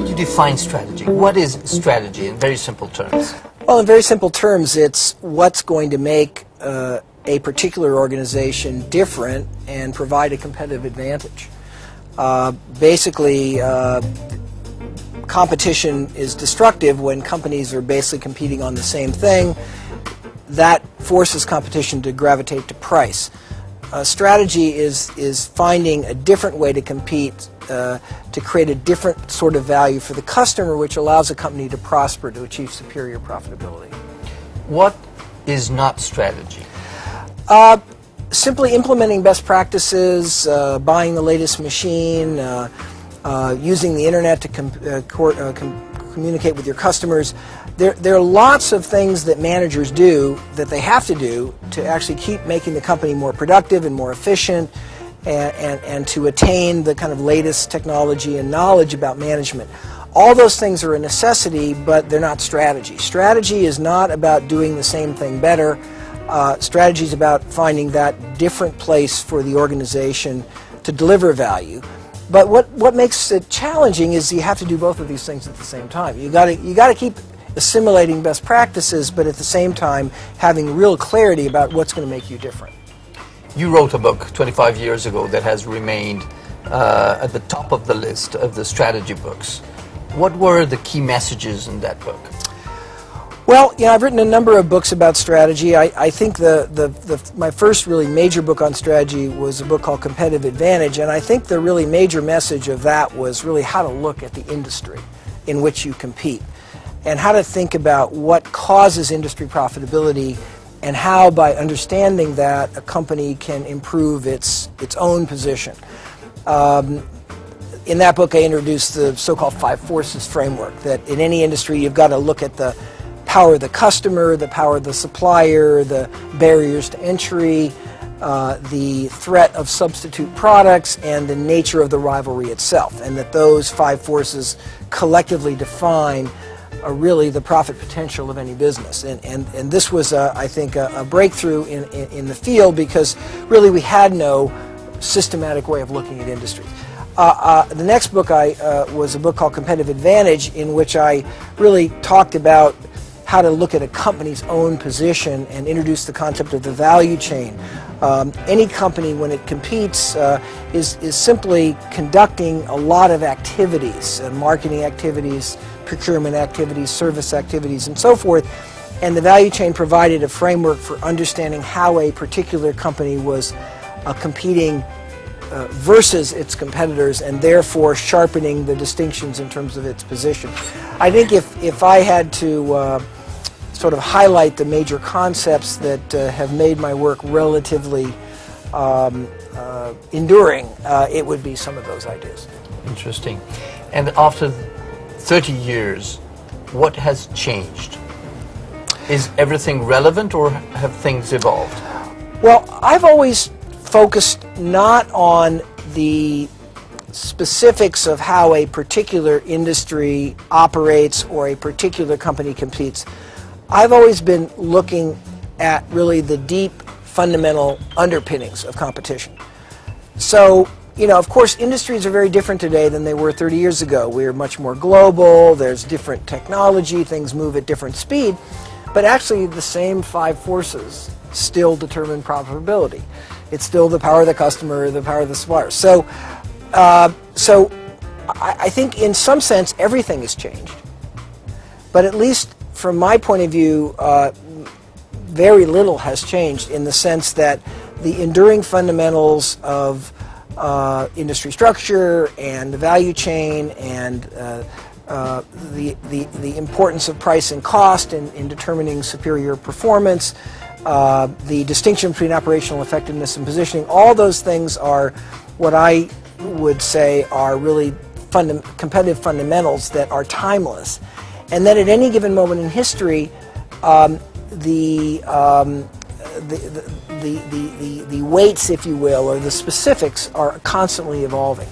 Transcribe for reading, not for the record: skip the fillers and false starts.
would you define strategy? What is strategy in very simple terms? Well, in very simple terms, it's what's going to make a particular organization different and provide a competitive advantage. Basically, competition is destructive when companies are basically competing on the same thing. That forces competition to gravitate to price. Strategy is finding a different way to compete to create a different sort of value for the customer, which allows a company to prosper, to achieve superior profitability. What is not strategy? Simply implementing best practices, buying the latest machine, using the internet to communicate with your customers. There are lots of things that managers do that they have to do to actually keep making the company more productive and more efficient and to attain the kind of latest technology and knowledge about management. All those things are a necessity, but they're not strategy. Strategy is not about doing the same thing better. Strategy is about finding that different place for the organization to deliver value. But what makes it challenging is you have to do both of these things at the same time. You got to keep assimilating best practices, but at the same time having real clarity about what's going to make you different. You wrote a book 25 years ago that has remained at the top of the list of the strategy books. What were the key messages in that book? Well, I've written a number of books about strategy. I think my first really major book on strategy was a book called Competitive Advantage, and I think the really major message of that was really how to look at the industry in which you compete and how to think about what causes industry profitability and how, by understanding that, a company can improve its own position. In that book, I introduced the so-called 5 forces framework, that in any industry you've got to look at the power of the customer, the power of the supplier, the barriers to entry, the threat of substitute products, and the nature of the rivalry itself, and that those 5 forces collectively define really the profit potential of any business. And this was, I think, a breakthrough in the field, because really we had no systematic way of looking at industries. The next book was a book called Competitive Advantage, in which I really talked about how to look at a company's own position and introduce the concept of the value chain. Any company, when it competes, is simply conducting a lot of activities, marketing activities, procurement activities, service activities, and so forth. And the value chain provided a framework for understanding how a particular company was competing versus its competitors, and therefore sharpening the distinctions in terms of its position. I think if I had to sort of highlight the major concepts that have made my work relatively enduring, it would be some of those ideas. Interesting. And after 30 years, what has changed? Is everything relevant, or have things evolved? Well, I've always focused not on the specifics of how a particular industry operates or a particular company competes. I've always been looking at really the deep fundamental underpinnings of competition. So, of course, industries are very different today than they were 30 years ago. We're much more global, there's different technology, things move at different speed, but actually the same 5 forces still determine profitability. It's still the power of the customer, the power of the supplier. So I think in some sense everything has changed, but at least from my point of view, very little has changed, in the sense that the enduring fundamentals of industry structure and the value chain and the importance of price and cost in determining superior performance, the distinction between operational effectiveness and positioning, all those things are what I would say are really competitive fundamentals that are timeless. And that at any given moment in history, the weights, if you will, or the specifics are constantly evolving.